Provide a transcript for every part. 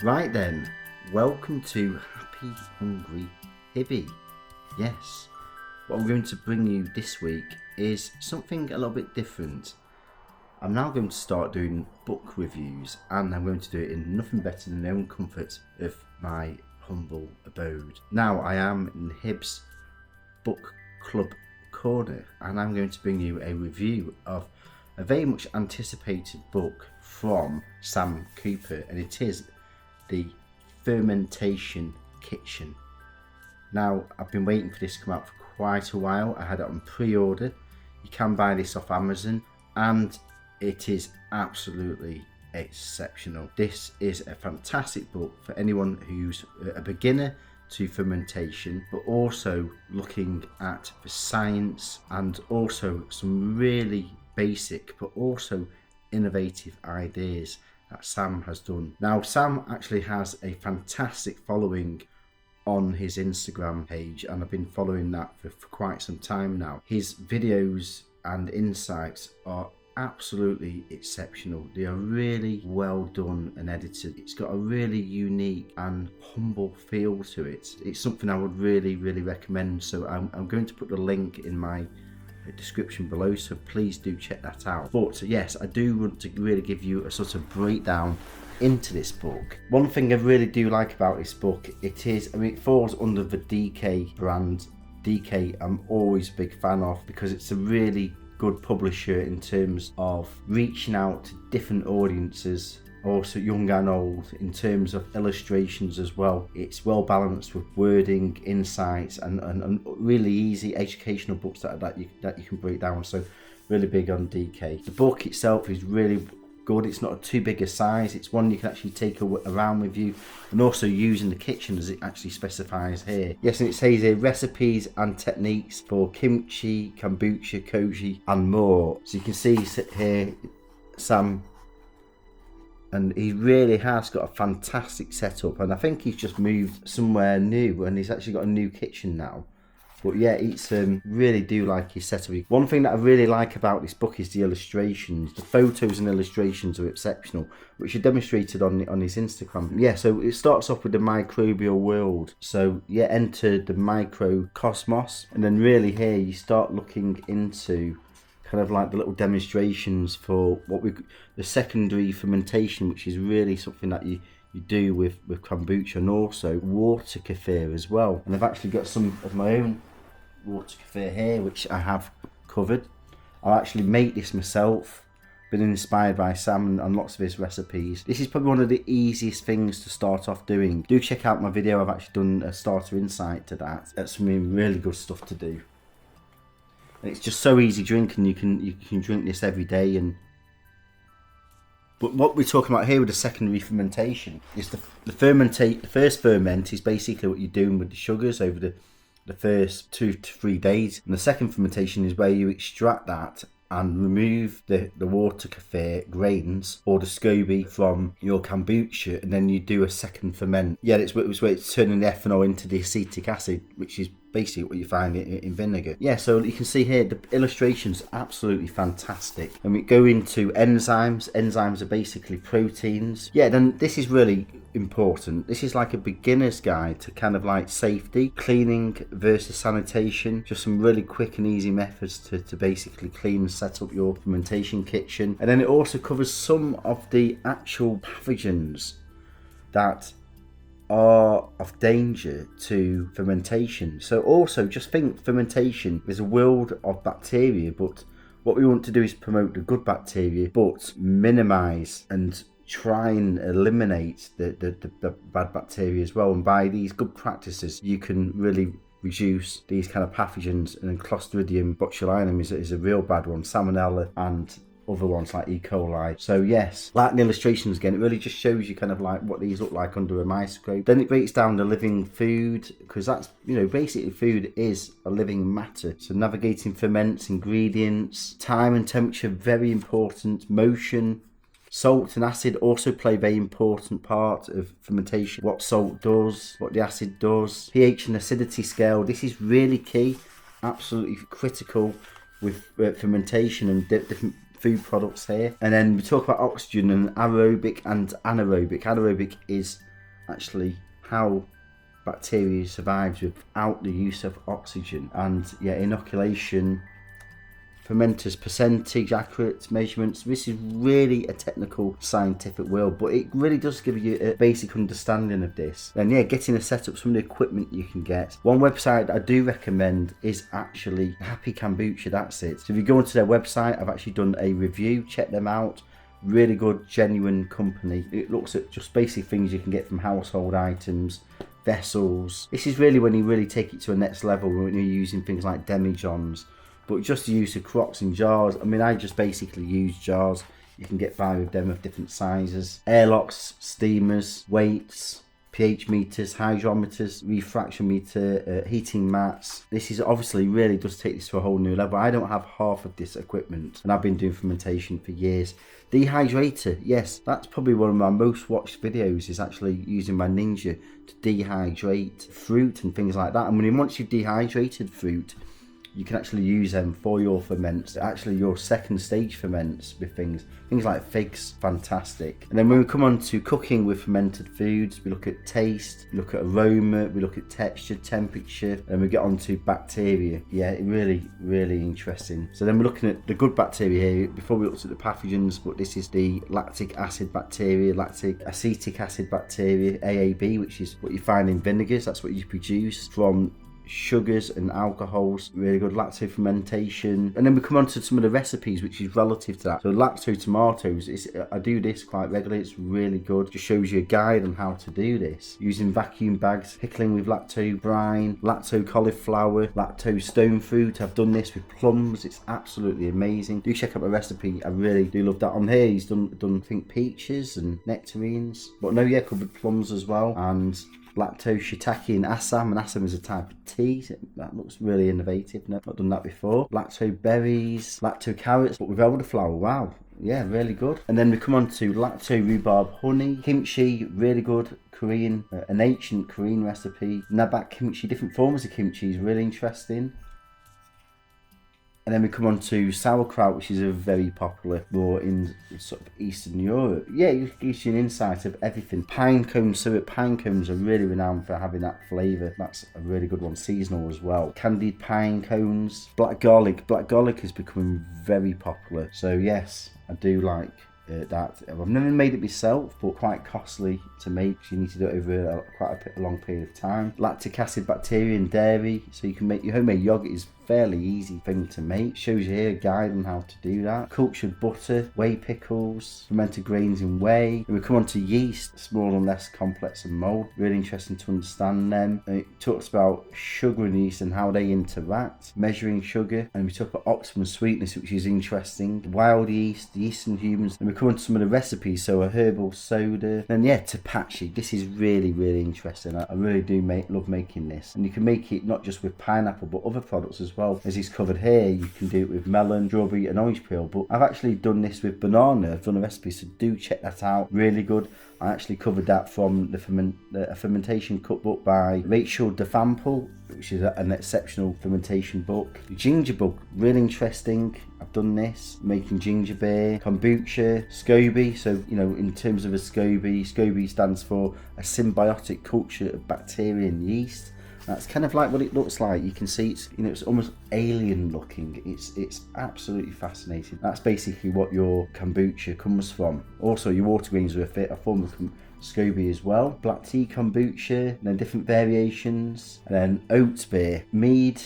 Right then, welcome to Happy Hungry Hibby. Yes, what I'm going to bring you this week is something a little bit different. I'm now going to start doing book reviews, and I'm going to do it in nothing better than the own comfort of my humble abode. Now I am in Hibb's book club corner, and I'm going to bring you a review of a very much anticipated book from Sam Cooper, and it is the Fermentation Kitchen. Now, I've been waiting for this to come out for quite a while. I had it on pre-order. You can buy this off Amazon, and it is absolutely exceptional. This is a fantastic book for anyone who's a beginner to fermentation, but also looking at the science and also some really basic but also innovative ideas that Sam has done. Now, Sam actually has a fantastic following on his Instagram page, and I've been following that for quite some time now. His videos and insights are absolutely exceptional. They are really well done and edited. It's got a really unique and humble feel to it. It's something I would really recommend, so I'm going to put the link in my description below, so please do check that out. But yes, I do want to really give you a sort of breakdown into this book. One thing I really do like about this book, it falls under the DK brand. DK I'm always a big fan of because it's a really good publisher in terms of reaching out to different audiences, also young and old, in terms of illustrations as well. It's well balanced with wording, insights, and really easy educational books that you can break down. So really big on DK. The book itself is really good. It's not too big a size. It's one you can actually take around with you and also use in the kitchen, as it actually specifies here. Yes, and it says here recipes and techniques for kimchi, kombucha, koji and more. So you can see here Sam, and he really has got a fantastic setup, and I think he's just moved somewhere new and he's actually got a new kitchen now. But yeah, it's really do like his setup. One thing that I really like about this book is the illustrations. The photos and illustrations are exceptional, which are demonstrated on his Instagram. Yeah, so it starts off with the microbial world. So yeah, enter the microcosmos, and then really here you start looking into kind of like the little demonstrations for the secondary fermentation, which is really something that you do with kombucha, and also water kefir as well. And I've actually got some of my own water kefir here, which I have covered. I'll actually make this myself, been inspired by Sam and lots of his recipes. This is probably one of the easiest things to start off doing. Do check out my video. I've actually done a starter insight to that. That's some really good stuff to do. And it's just so easy drinking. You can drink this every day. But what we're talking about here with the secondary fermentation is the first ferment is basically what you're doing with the sugars over the first 2 to 3 days, and the second fermentation is where you extract that and remove the water kefir grains or the SCOBY from your kombucha, and then you do a second ferment. Yeah, it's where it's turning the ethanol into the acetic acid, which is basically what you find in vinegar. Yeah, so you can see here the illustrations are absolutely fantastic. And we go into enzymes. Enzymes are basically proteins. Yeah, then this is really important. This is like a beginner's guide to kind of like safety, cleaning versus sanitation. Just some really quick and easy methods to basically clean and set up your fermentation kitchen. And then it also covers some of the actual pathogens that are of danger to fermentation. So also just think fermentation is a world of bacteria, but what we want to do is promote the good bacteria but minimize and try and eliminate the bad bacteria as well. And by these good practices you can really reduce these kind of pathogens, and Clostridium botulinum is a real bad one, Salmonella and other ones like E. coli. So yes, like the illustrations again, it really just shows you kind of like what these look like under a microscope. Then it breaks down the living food, because that's, basically food is a living matter. So navigating ferments, ingredients, time and temperature, very important. Motion, salt and acid also play a very important part of fermentation. What salt does, what the acid does. pH and acidity scale, this is really key, absolutely critical with fermentation and different food products here. And then we talk about oxygen and aerobic and anaerobic. Anaerobic is actually how bacteria survives without the use of oxygen. And yeah, inoculation, fermenters percentage, accurate measurements. This is really a technical scientific world, but it really does give you a basic understanding of this. And yeah, getting a setup, some of the equipment you can get. One website I do recommend is actually Happy Kombucha. That's it. So if you go onto their website, I've actually done a review, check them out. Really good, genuine company. It looks at just basic things you can get from household items, vessels. This is really when you really take it to a next level, when you're using things like demijohns. But just the use of crocks and jars, I mean, I just basically use jars. You can get by with them of different sizes. Airlocks, steamers, weights, pH meters, hydrometers, refraction meter, heating mats. This is obviously really does take this to a whole new level. I don't have half of this equipment, and I've been doing fermentation for years. Dehydrator, yes, that's probably one of my most watched videos, is actually using my Ninja to dehydrate fruit and things like that. And once you've dehydrated fruit, you can actually use them for your ferments, actually your second stage ferments with things like figs. Fantastic. And then when we come on to cooking with fermented foods, we look at taste, we look at aroma, we look at texture, temperature, and we get on to bacteria. Yeah, really, really interesting. So then we're looking at the good bacteria here. Before we looked at the pathogens, but this is the lactic acid bacteria, lactic acetic acid bacteria, AAB, which is what you find in vinegars. That's what you produce from sugars and alcohols. Really good. Lacto fermentation. And then we come on to some of the recipes which is relative to that. So lacto tomatoes, I do this quite regularly. It's really good. Just shows you a guide on how to do this using vacuum bags. Pickling with lacto brine, lacto cauliflower, lacto stone fruit. I've done this with plums. It's absolutely amazing. Do check out my recipe. I really do love that. On here he's done I think peaches and nectarines, but no, yeah, covered plums as well. And lacto shiitake and assam, and assam is a type of tea. That looks really innovative. No, not done that before. Lacto berries, lacto carrots, but with elderflower. Wow, yeah, really good. And then we come on to lacto rhubarb honey, kimchi, really good. Korean, an ancient Korean recipe. Nabak kimchi, different forms of kimchi is really interesting. And then we come on to sauerkraut, which is a very popular more in sort of Eastern Europe. Yeah, it gives you an insight of everything. Pine cone syrup. Pine cones are really renowned for having that flavour. That's a really good one. Seasonal as well. Candied pine cones. Black garlic. Black garlic is becoming very popular. So yes, I do like that. I've never made it myself, but quite costly to make. You need to do it over quite a long period of time. Lactic acid bacteria in dairy, so you can make your homemade yogurt. Is fairly easy thing to make. Shows you here a guide on how to do that. Cultured butter, whey pickles, fermented grains in whey. And we come on to yeast, small and less complex than mold. Really interesting to understand them. And it talks about sugar and yeast and how they interact, measuring sugar, and we talk about optimum sweetness, which is interesting. Wild yeast, yeast in humans. And we come on to some of the recipes, so a herbal soda. Then yeah, tapachi. This is really, really interesting. I really do love making this. And you can make it not just with pineapple, but other products as well. As is covered here, you can do it with melon, strawberry and orange peel, but I've actually done this with banana. I've done a recipe, so do check that out. Really good. I actually covered that from a fermentation cookbook by Rachel DeFample, which is an exceptional fermentation book. The ginger book, really interesting. I've done this, making ginger beer, kombucha, SCOBY. So, you know, in terms of a SCOBY stands for a symbiotic culture of bacteria and yeast. That's kind of like what it looks like. You can see it's, you know, it's almost alien looking. It's absolutely fascinating. That's basically what your kombucha comes from. Also, your water grains are a form of SCOBY as well. Black tea kombucha, and then different variations, and then oat beer, mead,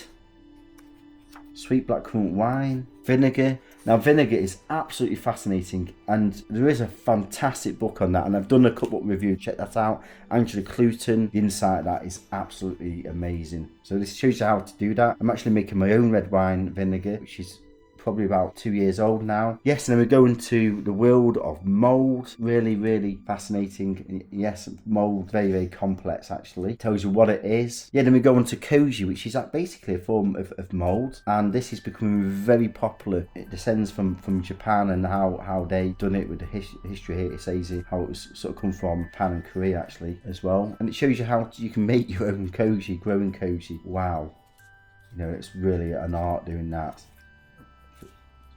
sweet blackcurrant wine, vinegar. Now, vinegar is absolutely fascinating, and there is a fantastic book on that, and I've done a cookbook review. Check that out. Angela Cluton. The insight of that is absolutely amazing. So this shows you how to do that. I'm actually making my own red wine vinegar, which is probably about 2 years old now. Yes, and then we go into the world of mould. Really, really fascinating. Yes, mould, very, very complex actually. Tells you what it is. Yeah, then we go on to koji, which is basically a form of mould, and this is becoming very popular. It descends from Japan, and how they done it with the history here. It says how it was sort of come from Japan and Korea actually as well. And it shows you how you can make your own koji, growing koji. Wow. You know, it's really an art doing that.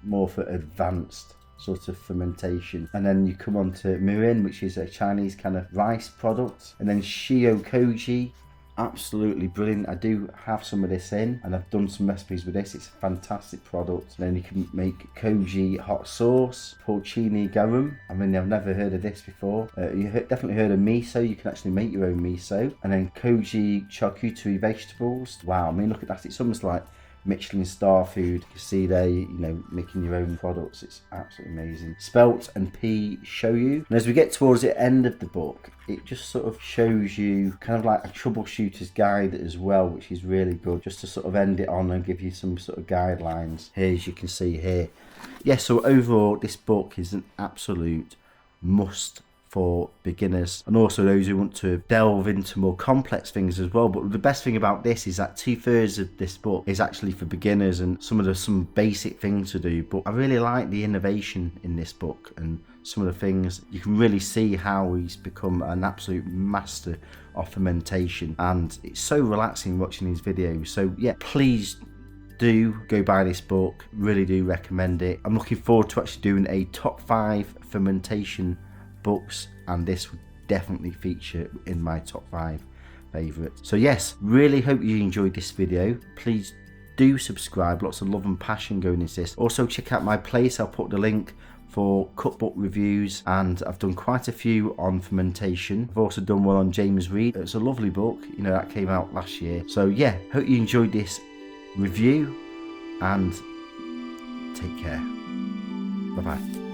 More for advanced sort of fermentation. And then you come on to mirin, which is a Chinese kind of rice product. And then shio koji, absolutely brilliant. I do have some of this in, and I've done some recipes with this. It's a fantastic product. And then you can make koji hot sauce, porcini garum. I mean, I've never heard of this before. Definitely heard of miso. You can actually make your own miso. And then koji charcuterie vegetables. Wow, I mean, look at that. It's almost like Michelin star food. You see there, you know, making your own products. It's absolutely amazing. Spelt and pea shoyu. And as we get towards the end of the book, it just sort of shows you kind of like a troubleshooter's guide as well, which is really good, just to sort of end it on and give you some sort of guidelines here, as you can see here. Yeah, so overall this book is an absolute must for beginners, and also those who want to delve into more complex things as well. But the best thing about this is that 2/3 of this book is actually for beginners, and some basic things to do. But I really like the innovation in this book, and some of the things you can really see how he's become an absolute master of fermentation, and it's so relaxing watching his videos. So yeah, please do go buy this book, really do recommend it. I'm looking forward to actually doing a top 5 fermentation books, and this would definitely feature in my top 5 favourites. So yes, really hope you enjoyed this video. Please do subscribe, lots of love and passion going into this. Also check out my place, I'll put the link for cookbook reviews, and I've done quite a few on fermentation. I've also done one on James Reed. It's a lovely book, you know, that came out last year. So yeah, hope you enjoyed this review, and take care. Bye bye.